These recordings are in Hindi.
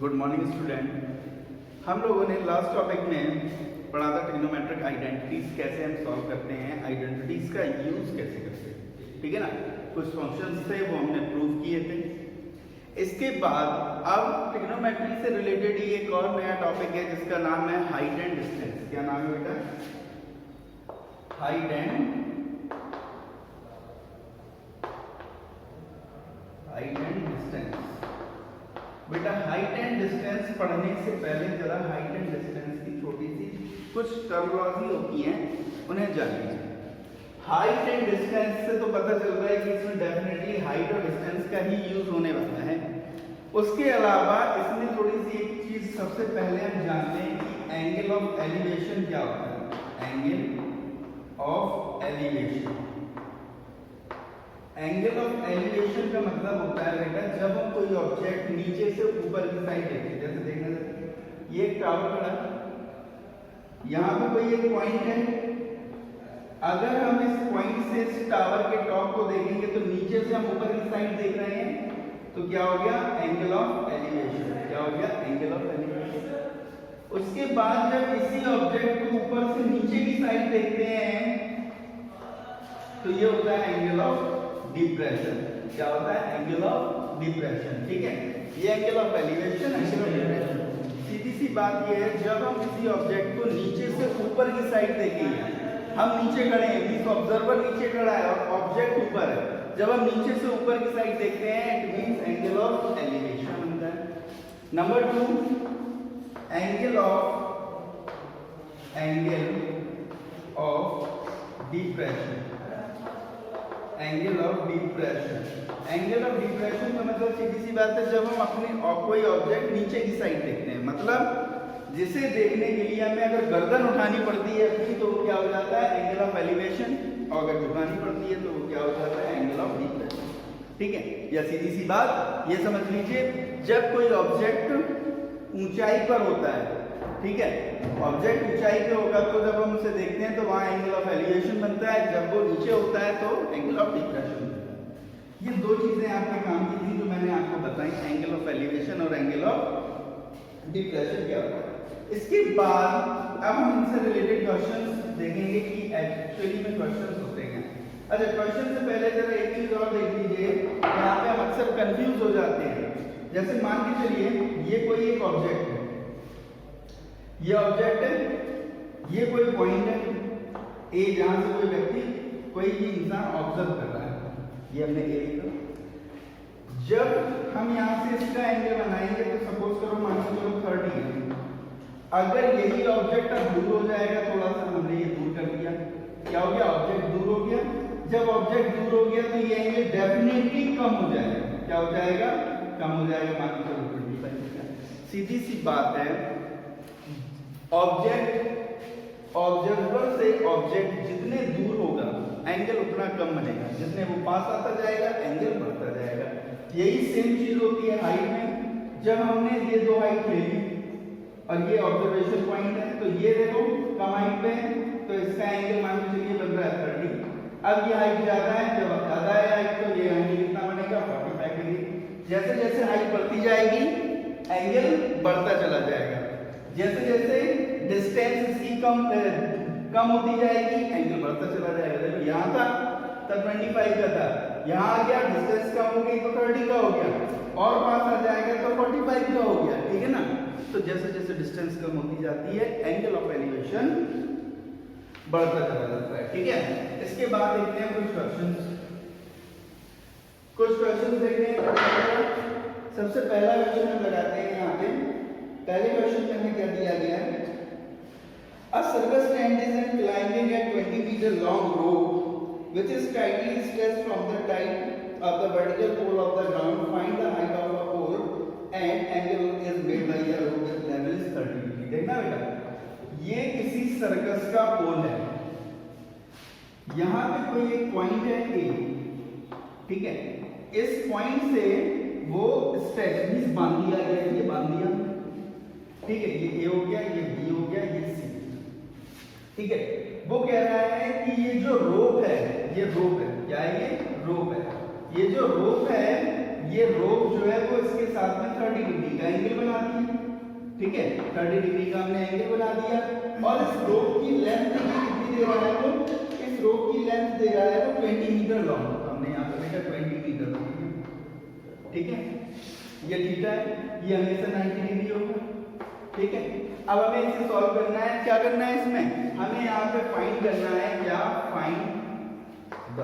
Good morning student. हम लोगों ने लास्ट टॉपिक में पढ़ा था ट्रिग्नोमेट्रिक आइडेंटिटीज कैसे हम सॉल्व करते हैं, आइडेंटिटीज का यूज कैसे करते हैं, ठीक है ना। कुछ फंक्शंस थे वो हमने प्रूव किए थे। इसके बाद अब ट्रिग्नोमेट्री से रिलेटेड ही एक और नया टॉपिक है जिसका नाम है हाइट एंड डिस्टेंस। क्या नाम है बेटा? Height and distance. बेटा हाइट एंड डिस्टेंस पढ़ने से पहले जरा हाइट एंड डिस्टेंस की छोटी सी कुछ टर्मिनोलॉजी होती हैं उन्हें जान लीजिए। हाइट एंड डिस्टेंस से तो पता चल रहा है कि इसमें डेफिनेटली हाइट और डिस्टेंस का ही यूज होने वाला है। उसके अलावा इसमें थोड़ी सी एक चीज सबसे पहले हम जानते हैं कि एंगल ऑफ एलिवेशन क्या होता है। Angle of elevation, angle of elevation का मतलब होता है बेटा जब हम कोई ऑब्जेक्ट नीचे से ऊपर की साइड देखते हैं। जैसे देखने से ये एक टावर खड़ा है, यहाँ पे कोई एक पॉइंट है। अगर हम इस पॉइंट से इस टावर के टॉप को देखेंगे तो नीचे से हम ऊपर की साइड देख रहे हैं, तो क्या हो गया? Angle of elevation. क्या हो गया? Angle of elevation. उसके बाद जब इसी ऑब्जेक्ट को ऊपर से नीचे की साइड देखते हैं तो ये होता है एंगल ऑफ डिप्रेशन। क्या होता है? एंगल ऑफ डिप्रेशन, ठीक है। ये angle of elevation, angle of depression. सीधी सी बात ये है जब हम किसी ऑब्जेक्ट को नीचे से ऊपर की साइड देखेंगे, हम नीचे खड़े हैं, मींस ऑब्जर्वर नीचे खड़ा है और ऑब्जेक्ट ऊपर है। जब हम नीचे से ऊपर की साइड देखते हैं it means angle of elevation बनता है। Number 2 angle of depression. Angle of depression, angle of depression का मतलब सीधी सी बात है जब हम अपने कोई ऑब्जेक्ट नीचे की साइड देखते हैं, मतलब जिसे देखने के लिए हमें अगर गर्दन उठानी पड़ती है अपनी तो क्या हो जाता है? Angle of elevation. और अगर झुकानी पड़ती है तो वो क्या हो जाता है? एंगल ऑफ डिप्रेशन, ठीक है। या सीधी सी बात ये समझ लीजिए जब कोई ऑब्जेक्ट ऊंचाई पर होता है, ठीक है, ऑब्जेक्ट ऊंचाई पे होगा तो जब हम उसे देखते हैं तो वहां एंगल ऑफ एलिवेशन बनता है, जब वो नीचे होता है तो एंगल ऑफ डिप्रेशन बनता है। ये दो चीजें आपके काम की थी जो मैंने आपको बताई, एंगल ऑफ एलिवेशन और एंगल ऑफ डिप्रेशन क्या होता है। इसके बाद अब हम इनसे रिलेटेड क्वेश्चंस देखेंगे कि एक्चुअली में क्वेश्चंस होते हैं। अच्छा, क्वेश्चन से पहले जरा एक चीज और देख लीजिए, यहाँ पे हम अक्सर कंफ्यूज हो जाते हैं। जैसे मान के चलिए ये कोई एक ऑब्जेक्ट है, ये ऑब्जेक्ट है, ये कोई पॉइंट है ए जहां से कोई व्यक्ति कोई भी इंसान ऑब्जर्व कर रहा है, ये हमने ए लिखा। जब हम यहां से इसका एंगल बनाएंगे तो सपोज करो मान के चलो 30 है। अगर यही ऑब्जेक्ट अब दूर हो जाएगा, थोड़ा सा हमने ये दूर कर दिया, क्या हो गया? ऑब्जेक्ट दूर हो गया। जब ऑब्जेक्ट दूर हो गया तो ये एंगल डेफिनेटली कम हो जाएगा। क्या हो जाएगा? कम हो जाएगा। मान के चलो 25। सीधी सी बात है, ऑब्जर्वर से ऑब्जेक्ट जितने दूर होगा एंगल उतना कम बनेगा, जितने वो पास आता जाएगा एंगल बढ़ता जाएगा। यही सेम चीज होती है हाइट में। जब हमने ये दो हाइट ले ली और ये ऑब्जर्वेशन पॉइंट है तो ये देखो कम हाइट पे है तो इसका एंगल मान के चलिए बन रहा है 30। अब ये हाइट ज्यादा है, जब ज्यादा है हाइट तो ये एंगल कितना बनेगा? 45 डिग्री। जैसे जैसे हाइट बढ़ती जाएगी एंगल बढ़ता चला जाएगा। जैसे जैसे डिस्टेंस इसकी कम होती जाएगी एंगल बढ़ता चला जाएगा। देखो यहाँ था तब 25 का था, यहाँ आ गया डिस्टेंस कम हो गई तो 30 का हो गया, और पास आ जाएगा तो 45 का हो गया, ठीक है ना। तो जैसे जैसे डिस्टेंस कम होती जाती है एंगल ऑफ एलिवेशन बढ़ता चला जाता है, ठीक है। इसके बाद देखते हैं कुछ क्वेश्चंस देखते हैं। सबसे पहला क्वेश्चन हम लगाते हैं यहाँ पे। पहले क्वेश्चन में हमें क्या दिया गया है? A circus tent is climbing a 20 meter long rope which is tightly stretched from the height of the vertical pole of the ground. Find the height of a pole and angle is made by the rope with level is 30 degree. देखना बेटा, ये किसी सर्कस का पोल है, यहाँ पे कोई एक पॉइंट है ए, ठीक है। इस पॉइंट से वो स्ट्रेच मींस बांध दिया गया, ये बांध दिया, ठीक है। ये ए हो गया, ये बी हो गया, ये सी, ठीक है। वो कह रहा है कि ये जो रोप है, ये रोप है, क्या है? ये रोप है। ये जो रोप है, ये रोप जो है वो इसके साथ में 30 डिग्री का एंगल बना दिया। ठीक है, 30 डिग्री का हमने एंगल बना दिया। और इस रोप की लेंथ कितनी दे रहा है वो, इस रोप की लेंथ दे रहा है वो 20 मीटर लॉन्ग। हमने यहाँ पर लिखा 20 मीटर, ठीक है। ये थीटा है, ये हमेशा 90 डिग्री होगा, ठीक है। अब हमें इसे सॉल्व करना है, क्या करना है इसमें, हमें यहाँ पे फाइंड करना है, क्या, find the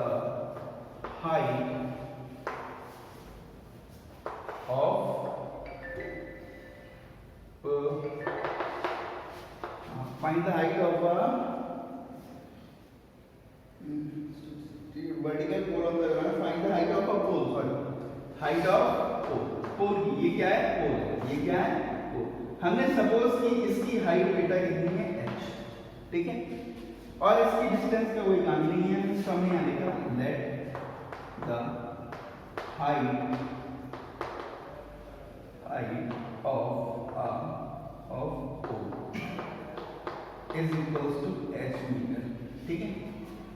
height of find the height of a vertical pole of the ground, find the height of a pole, sorry, height of pole की, ये क्या है, pole है, ये क्या है, pole। हमने सपोज कि इसकी हाइट बेटा कितनी है, h, ठीक है, और इसकी डिस्टेंस का कोई काम नहीं है, तो हमने यहाँ लिखा let the height of pole is equals to h metre, ठीक है।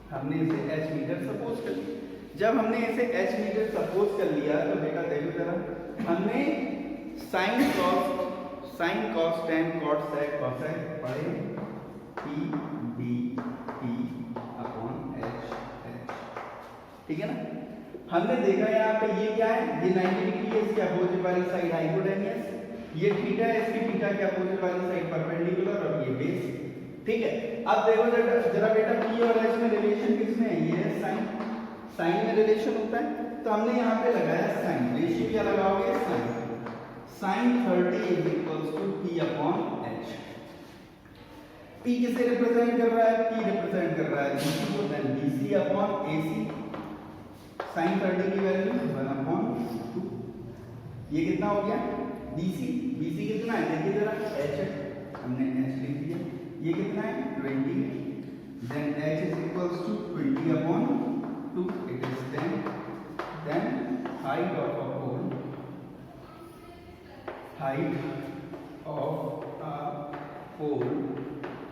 हमने इसे h मीटर सपोज कर लिया। जब हमने इसे h मीटर सपोज कर लिया तो बेटा देखो जरा, हमने sine cos tan cot sec cosec पढ़े, p d t upon h, ठीक है ना। हमने देखा यहाँ पे ये क्या है, ये 90 डिग्री है, इसके अपोजिट वाली साइड हाइपोटेन्यूस, ये थीटा है, इसकी थीटा के अपोजिट वाली साइड परपेंडिकुलर, और ये बेस, ठीक है। अब देखो जरा बेटा p और h में रिलेशन किसमें है, ये है साइन में रिलेशन होता है, तो हमने यहाँ पे लगाया साइन, रेशियो क्या लगाओगे, sine 30 is equals to p upon h। p किसे रिप्रेजेंट कर रहा है, p रिप्रेजेंट कर रहा है bc को, then bc upon ac, sine 30 की वैल्यू 1 अपॉन 2, ये कितना हो गया, bc कितना है, देखिए जरा, h है, हमने h लिख दिया, ये कितना है 20, then h is equals to 20 upon 2, it is 10, then height of a pole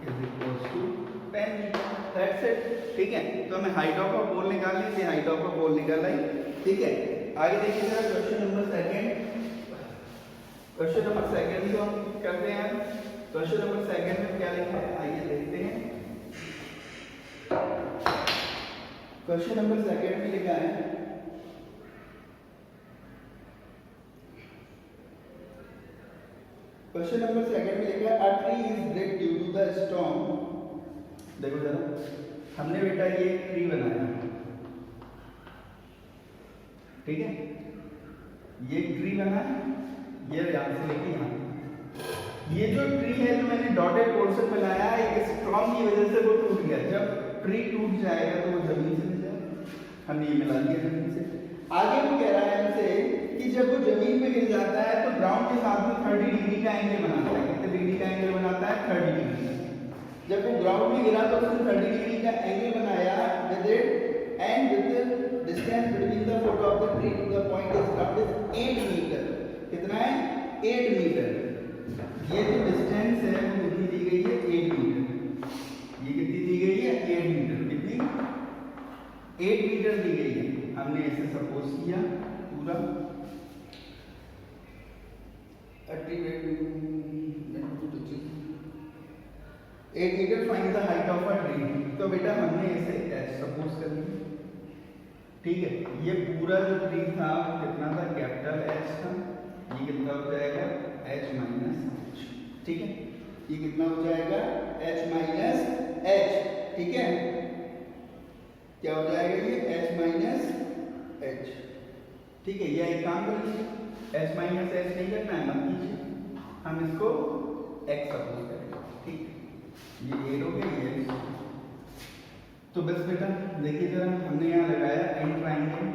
is equals to 10 metre, that's it, ठीक है। तो हमें हाइट ऑफ अ पोल निकालनी थी, हाइट ऑफ अ पोल निकाला ही, ठीक है। आगे देखिए जरा क्वेश्चन नंबर सेकंड को हम करते हैं। क्वेश्चन नंबर सेकंड में क्या लिखा है, आइए देखते हैं। क्वेश्चन नंबर सेकंड में लिखा है, क्वेश्चन नंबर सेकंड में लिखा है, a tree is break due to the storm. देखो जरा, हमने बेटा ये ट्री बनाया, ठीक है, ये ट्री बना है, ये यहाँ से लेके यहाँ, ये जो ट्री है जो मैंने डॉटेड पोर्शन बनाया है, एक स्टॉर्म की वजह से वो टूट गया। जब ट्री टूट जाएगा तो वो जमीन से मिल जाएगा, हमने ये मिला लिया जमीन से। आगे वो कह रहा है हमसे कि जब वो जमीन पे गिर जाता है तो ग्राउंड के साथ में 30 डिग्री का एंगल बनाता है। कितने डिग्री का एंगल बनाता है, 30 डिग्री। जब वो ग्राउंड में गिरा तो उसने 30 डिग्री का एंगल बनाया with it, and with the distance between the foot of the tree to the point is ground is 8 metre. कितना है, 8 मीटर। ये जो डिस्टेंस है वो कितनी दी गई है, 8 मीटर। ये कितनी दी गई है, 8 मीटर। कितनी, 8 मीटर दी गई है। हमने इसे सपोज किया पूरा 8 metre, find the height of a tree. तो बेटा हमने इसे h सपोज कर लिया, ठीक है। ये पूरा जो ट्री था कितना था, कैपिटल H था। ये कितना हो जाएगा, h माइनस h, ठीक है। ये कितना हो जाएगा, h माइनस h, ठीक है। क्या हो जाएगा ये, h माइनस h, ठीक है। यह एक काम कर लीजिए, h माइनस h नहीं करना है, मत कीजिए, हम इसको x सपोज करेंगे, ठीक है। ये 8 हो गया, ये तो बस बेटा देखिए जरा, हमने यहाँ लगाया in triangle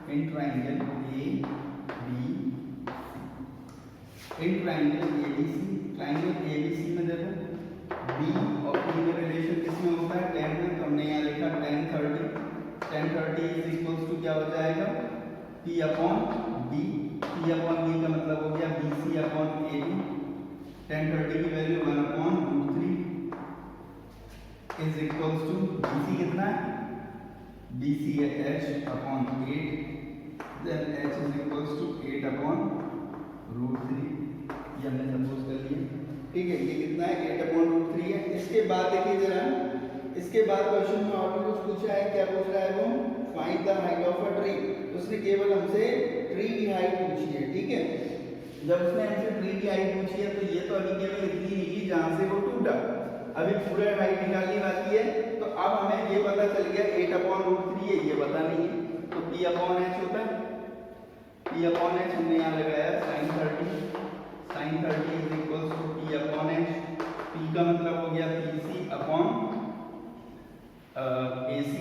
A B C, in triangle A B C. Triangle A B C में देखो बी और पी में रिलेशन किसमें होता है, 10 में। तो हमने यहाँ लिखा 10 30 इज इक्वल्स टू क्या हो जाएगा, P upon B. P upon B का मतलब हो गया B C upon A B. 10 30 की value 1 upon √3 is equals to BC कितना है, BC है h upon 8, then h is equals to 8 upon √3। ये हमने सपोज कर लिया। ठीक है, ये कितना है 8/√3 है। इसके बाद देखिए जरा, इसके बाद क्वेश्चन में और भी कुछ पूछा है। क्या पूछ रहा है वो, find the height of a tree. उसने केवल हमसे ट्री की हाइट पूछी है, ठीक है। जब उसने हमसे ट्री की हाइट पूछी है तो ये तो अभी केवल इतनी निकली जहां से वो टूटा, अभी पूरा हाइट निकालनी बाकी है। तो अब हमें ये पता चल गया 8/√3 है, ये पता नहीं है, तो P/h होता है। P/h हमने यहाँ लगाया sin 30, sin 30 is equals to P/h। P का मतलब हो गया PC/AC,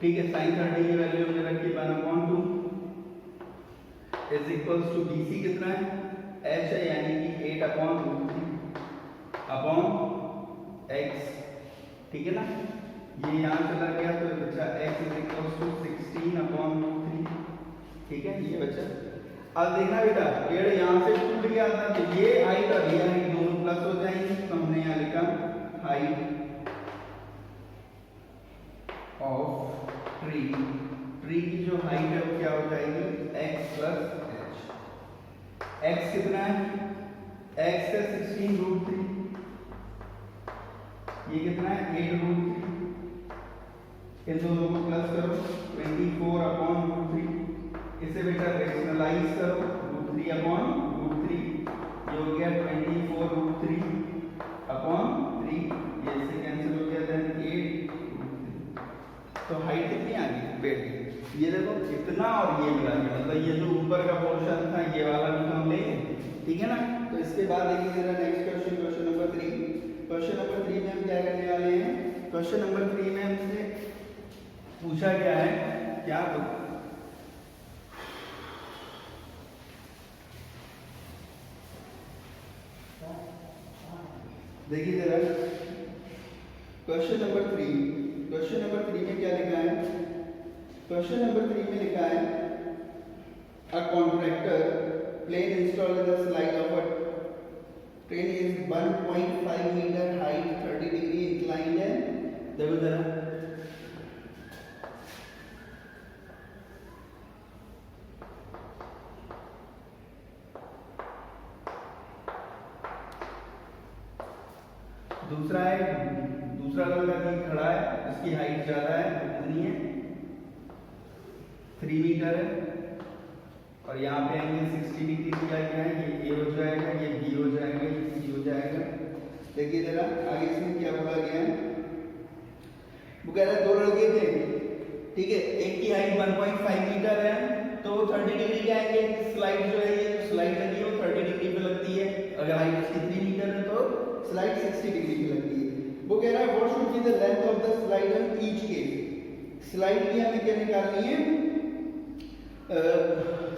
ठीक है। sin 30 की वैल्यू हमने रखी 1/2 इज इक्वल्स टू BC कितना है, h है, यानी कि 8/√3 अपॉन x, ठीक है ना। ये यहाँ चला गया तो बचा x इज इक्वल्स टू 16/√3, ठीक है, ये बचा। अब देखना बेटा, पेड़ यहाँ से टूट गया था तो ये हाइट और ये हाइट दोनों प्लस हो जाएंगी, तो हमने यहाँ लिखा हाइट ऑफ ट्री। ट्री की जो हाइट है वो क्या हो जाएगी, x + h। x कितना है, x है 16√3, ये कितना है 8√3, इन दोनों को प्लस करो 24/√3। इसे बेटा रेशनलाइज करो, √3/√3, ये हो गया 24√3/3, ये इससे कैंसिल हो गया, देन 8√3। तो हाइट कितनी आ गई पेड़ की, ये देखो इतना और ये मिला के, मतलब ये जो ऊपर का पोर्शन था ये वाला भी हम लेंगे, ठीक है ना। तो इसके बाद देखिए जरा next question, question number 3। Question number 3 में हम क्या करने वाले हैं, क्वेश्चन नंबर 3 में हमसे पूछा गया है क्या, देखिए जरा क्वेश्चन नंबर 3, क्वेश्चन नंबर 3 में क्या लिखा है, क्वेश्चन नंबर 3 में लिखा है a contractor plane installed the slide of a train is 1.5 metre height 30 degree inclined है। देखो जरा, दूसरा है, दूसरा लड़का भी खड़ा है, उसकी हाइट ज्यादा है, कितनी है 3 मीटर है, और यहाँ पे एंगल 60 डिग्री दिया गया है, ये A हो जाएगा, ये B हो जाएगा, ये C हो जाएगा। देखिए जरा आगे इसमें क्या बोला गया है, वो कह रहा है 2 लड़के थे, ठीक है, एक की हाइट 1.5 मीटर है, तो 30 डिग्री के एंगल स्लाइड जो है, ये स्लाइड लगी है वो 30 डिग्री पे लगती है, अगर हाइट उसकी 3 मीटर है तो स्लाइड 60 डिग्री पे लगती है। वो कह रहा है what should be the length of the slide in each case. Slide की हमें क्या निकालनी है,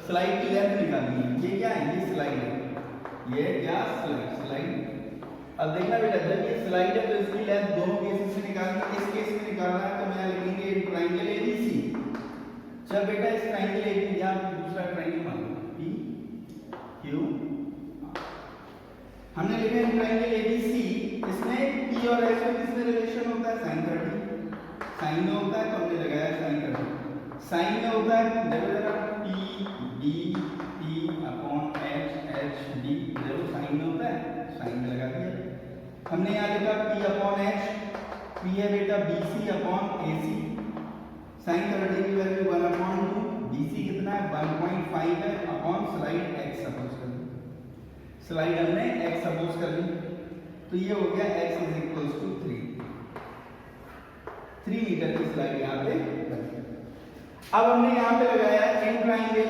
स्लाइड की लेंथ निकालनी है। ये क्या है, ये स्लाइड है, ये क्या स्लाइड। अब देखना बेटा, जब ये स्लाइड है तो इसकी लेंथ दोनों केसेस में निकालनी है। इस केस में निकालना है तो मैं लिखेंगे ट्रायंगल ABC। जब बेटा इस ट्रायंगल ABC या दूसरा ट्रायंगल मान लो PQ, हमने लिखा है ट्रायंगल ABC, इसमें P और S में किसमें रिलेशन होता है, sin 30, साइन में होता है तो हमने लगाया sin 30। साइन में होता है देखो जरा P/H/D, देखो साइन में होता है, साइन में लगा दिया। हमने यहाँ लिखा P/H, P है बेटा BC/AC, sin 30 की वैल्यू 1/2, BC कितना है 1.5 है, अपॉन स्लाइड x सपोज कर ली, स्लाइड हमने x सपोज कर ली, तो ये हो गया x is equals to 3 metre की स्लाइड यहाँ पे लगी। अब हमने यहाँ पे लगाया इन ट्राइंगल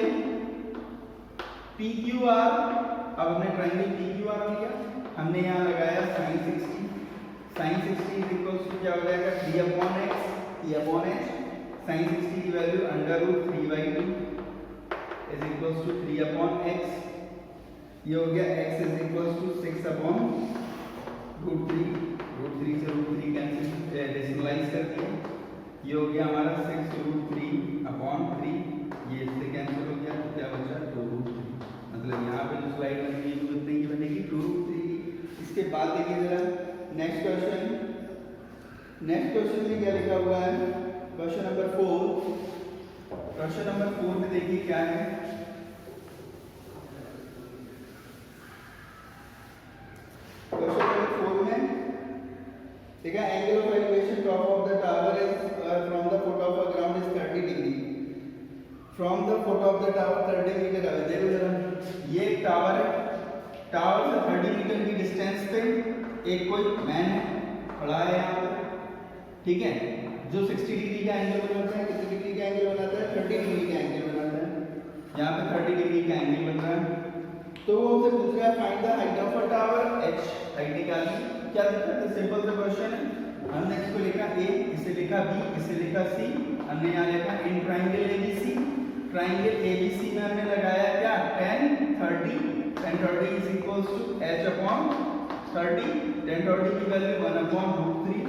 PQR, अब हमने ट्राइंगल PQR लिया, हमने यहाँ लगाया sin 60, sin 60 is equals to क्या हो जाएगा 3/x, P/h, sin 60 की value √3/2 is equals to 3/x, ये हो गया x इज इक्वल्स टू 6/√3, √3 से √3 कैंसिल रेशनलाइज कर दिया, ये हो गया हमारा 6√3/3, ये इससे कैंसिल हो गया तो क्या बचा 2√3, मतलब यहाँ पे जो स्लाइड बनेगी वो कितने की बनेगी 2√3। इसके बाद देखिए जरा नेक्स्ट क्वेश्चन, नेक्स्ट क्वेश्चन में क्या लिखा हुआ है, क्वेश्चन नंबर 4, क्वेश्चन नंबर 4 में देखिए क्या है, ठीक है, angle of elevation top of the tower is from the foot of the ground is 30 degree, from the foot of the tower 30 metre away. देखो जरा, ये एक टावर है, टावर से 30 मीटर की डिस्टेंस पे एक कोई मैन है, खड़ा है यहाँ पे, ठीक है, जो 60 डिग्री का एंगल बनाता है। कितने डिग्री का एंगल बनाता है? 30 डिग्री का एंगल बनाता है। यहाँ पे 30 डिग्री का एंगल बन रहा है। तो वो हमसे पूछ रहा है find the height of a tower, h height निकालनी। क्या दिक्कत है? सिंपल सा क्वेश्चन है। हमने इसको लिखा a, इसे लिखा b, इसे लिखा c, हमने यहाँ लिखा in triangle abc। Triangle abc में हमने लगाया क्या? tan 30 is equals to h upon 30। tan 30 की value 1 upon √3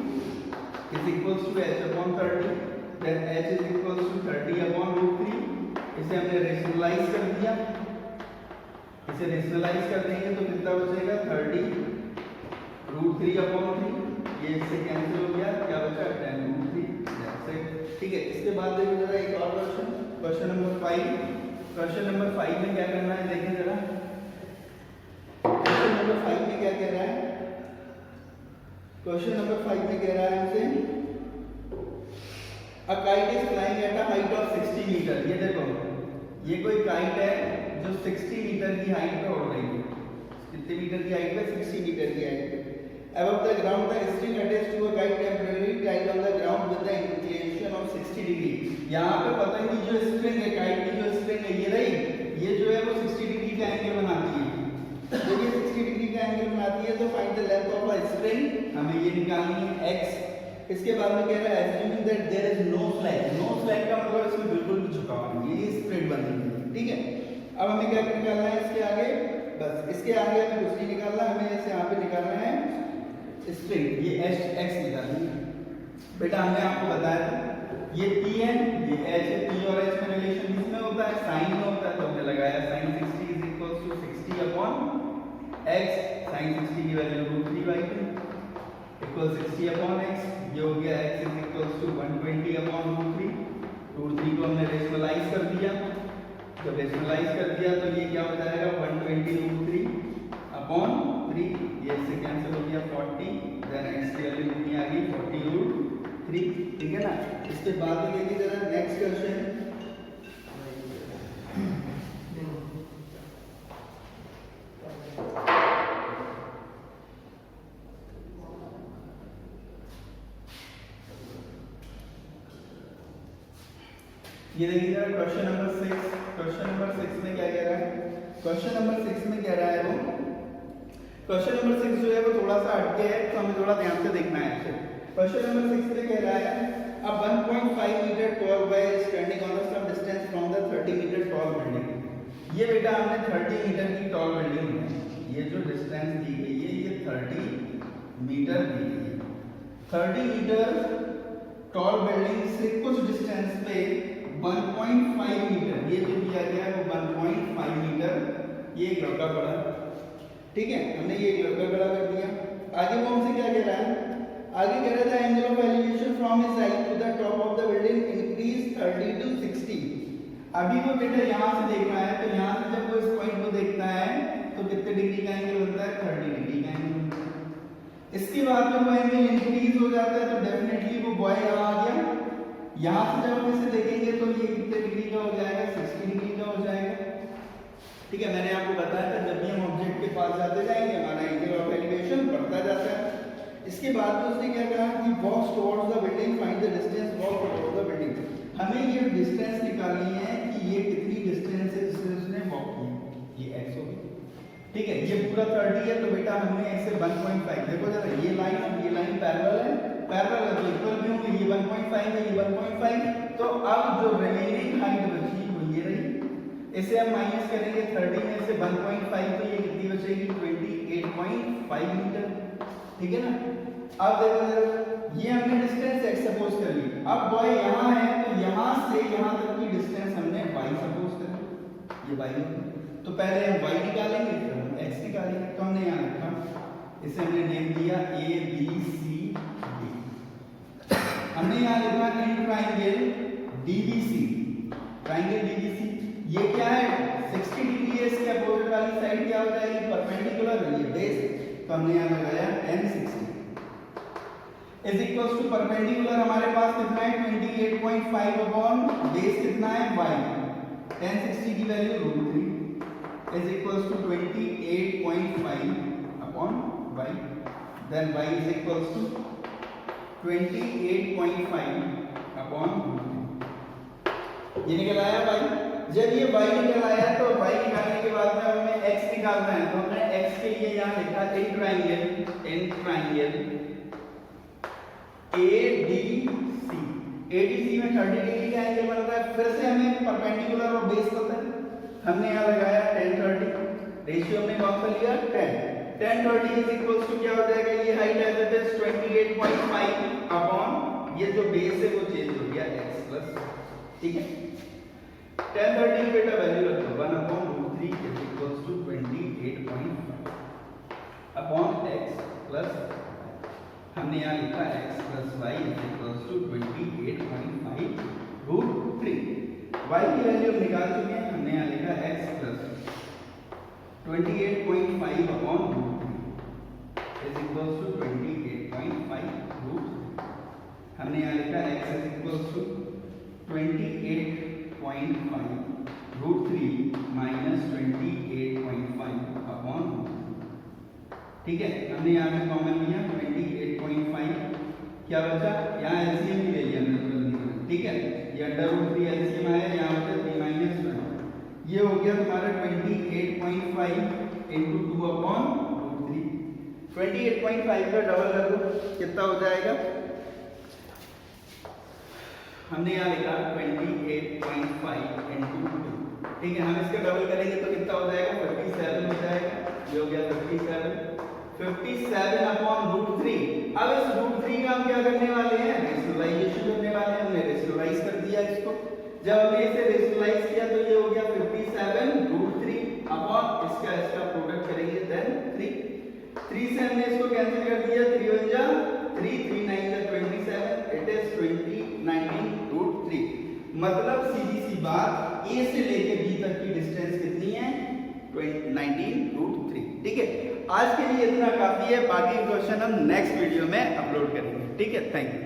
is equals to h upon 30। then h is equals to 30 upon √3। इसे हमने रेशनलाइज कर दिया, इसे रेशनलाइज कर देंगे तो कितना बचेगा? 30 √3 upon 3, ये इससे कैंसिल हो गया, क्या बचा? tan √3। ठीक है, इसके बाद देखो जरा एक और question, question number 5। Question number 5 में क्या करना है देखें जरा। क्वेश्चन नंबर 5 में क्या कह रहा है? क्वेश्चन नंबर 5 में कह रहा है हमसे a kite is flying at a height of 60 metre. ये देखो, ये कोई काइट है जो 60 मीटर की हाइट पे उड़ रही है। कितने मीटर की हाइट पे? 60 मीटर की हाइट पे। above the ground the string attached to a kite temporarily tied on the ground with the inclination of 60 degree। यहाँ पे पता है कि जो स्ट्रिंग है, काइट की जो स्ट्रिंग है ये रही, ये जो है वो 60 डिग्री का एंगल बनाती है। जब ये 60 डिग्री का एंगल बनाती है तो find the length of a string, हमें ये निकालनी है x। इसके बाद में कह रहा है assuming that there is no slack। No slack का मतलब इसमें बिल्कुल भी झुकाव नहीं है, ये स्ट्रेट बन रही है। ठीक है, अब हमें क्या निकालना है इसके आगे? बस इसके आगे हमें कुछ नहीं निकालना, हमें इसे यहाँ पे निकालना है स्ट्रिंग, ये x निकालनी है। बेटा हमने आपको बताया था ये p है, ये h है, p और h में रिलेशन किसमें होता है? साइन में होता है। तो हमने लगाया sin 60 is equals to 60 upon x। sin 60 की वैल्यू √3/2 equals 60 upon x। ये हो गया x is equals to 120 upon √3। √3 को हमने रेशनलाइज कर दिया, तो रेशनलाइज कर दिया तो ये क्या हो जाएगा? 120 √3 upon 3, ये इससे कैंसिल हो गया 40। देन x की वैल्यू कितनी आ गई? 40 √3। ठीक है ना। इसके बाद में देखिए जरा नेक्स्ट क्वेश्चन, ये देखिए जरा क्वेश्चन नंबर 6। क्वेश्चन नंबर 6 में क्या कह रहा है? क्वेश्चन नंबर 6 में कह रहा है वो, क्वेश्चन नंबर 6 जो है वो थोड़ा सा हटके है, तो हमें थोड़ा ध्यान से देखना है इसे। क्वेश्चन नंबर 6 में कह रहा है a 1.5 metre tall boy is standing on the some distance from the 30 metre tall building. ये बेटा हमने 30 मीटर की टॉल बिल्डिंग है, ये जो डिस्टेंस दी गई है ये 30 मीटर दी गई है। 30 मीटर टॉल बिल्डिंग से कुछ डिस्टेंस पे 1.5 मीटर, ये जो दिया गया है वो 1.5 मीटर, ये एक लड़का खड़ा है। ठीक है, हमने ये एक लड़का खड़ा कर दिया। आगे वो हमसे क्या कह रहा है? आगे कह रहा था angle of elevation from his height to the top of the building increase 30 to 60। अभी वो बेटा यहाँ से देख रहा है, तो यहाँ से जब वो इस पॉइंट को देखता है तो कितने डिग्री का एंगल बनता है? 30 डिग्री का एंगल बनता है। इसके बाद में वो एंगल इंक्रीज हो जाता है तो डेफिनेटली वो बॉय यहाँ आ गया। यहाँ से जब हम इसे देखेंगे तो ये कितने डिग्री का हो जाएगा? 60 डिग्री का हो जाएगा। ठीक है, मैंने आपको बताया था जब भी हम ऑब्जेक्ट के पास जाते जाएंगे हमारा एंगल ऑफ एलिवेशन बढ़ता जाता है। इसके बाद में उसने क्या कहा कि walk towards the building, find the distance walk towards the building. हमें ये डिस्टेंस निकालनी है कि ये कितनी डिस्टेंस है जिससे उसने वॉक की, ये x होगी। ठीक है, ये पूरा 30 है तो बेटा हमने इसे 1.5, देखो जरा ये लाइन पैरेलल है, पैरेलल है तो इक्वल भी होंगे। ये 1.5 है, ये 1.5, तो अब जो रिमेनिंग हाइट बची वो ये रही। इसे हम माइनस करेंगे 30 में से 1.5 तो ये कितनी बचेगी? 28.5 मीटर। ठीक है ना। अब देखो ये हमने डिस्टेंस x सपोज कर ली। अब बॉय यहाँ है तो यहाँ से यहाँ तक की डिस्टेंस हमने y सपोज कर ली, ये y होगी। तो पहले हम y निकालेंगे फिर हम x निकालेंगे। तो हमने यहाँ लिखा, इसे हमने नेम दिया a b c d। हमने यहाँ लिखा in triangle DBC, triangle DBC ये क्या है? 60 डिग्री है, इसके अपोजिट वाली साइड क्या हो जाएगी? परपेंडिकुलर, ये बेस। तो हमने यहाँ लगाया tan 60। Is equal to perpendicular हमारे पास कितना है 28.5 अपॉन बेस कितना है y, tan 60 की value √3 is equal to 28.5 upon y, then y is equal to 28.5 upon √3। ये निकल आया y। जब ये y निकल आया तो y निकालने के बाद में हमें x निकालना है, तो हमने x के लिए यहाँ लिखा इन ट्रायंगल ADC। ADC में 30 डिग्री का एंगल बन रहा है। फिर से हमें परपेंडिकुलर और बेस पता है, हमने यहाँ लगाया tan 30, रेशियो हमने कौन सा लिया 10। tan 30 इज इक्वल टू क्या हो जाएगा, ये height as it is 28.5 upon ये जो बेस है वो चेंज हो गया x प्लस, ठीक है। tan 30 बेटा वैल्यू रखो 1 upon √3 is equal to 28.5 upon x plus हमने यहाँ लिखा x plus y is equal to 28.5 √3। y की वैल्यू हम निकाल चुके हैं, हमने यहाँ लिखा x plus 28.5 upon √3 is equal to 28.5 √3। हमने यहाँ लिखा x is equal to 28.5 √3 minus 28.5 upon, ठीक है। हमने यहाँ पे कॉमन लिया 28.5, क्या बचा, यहाँ एलसीएम भी ले लिया हमने जल्दी में, ठीक है। ये अंडर √3 एलसीएम आया, यहाँ बचा 3 माइनस 1, ये हो गया तुम्हारा 28.5 इंटू 2 अपॉन √3। 28.5 का डबल कर दो, कितना हो जाएगा, हमने यहाँ लिखा 28.5 इंटू 2, ठीक है। हम इसका डबल करेंगे तो कितना हो जाएगा 57 हो जाएगा, ये हो गया 57 अपॉन √3। अब इस √3 का हम क्या करने वाले हैं, रेशनलाइजेशन करने वाले हैं। हमने रेशनलाइज कर दिया इसको, जब हमने इसे रेशनलाइज किया तो ये हो गया 57 √3 अपॉन इसका प्रोडक्ट करेंगे देन 3 से हमने इसको कैंसिल कर दिया, 3 1 जा 3, 3 9 जा 27, इट इज 19 √3। मतलब सीधी सी बात A से लेके B तक की डिस्टेंस कितनी है 19 √3, ठीक है। आज के लिए इतना काफी है, बाकी क्वेश्चन हम नेक्स्ट वीडियो में अपलोड करेंगे, ठीक है। Thank you.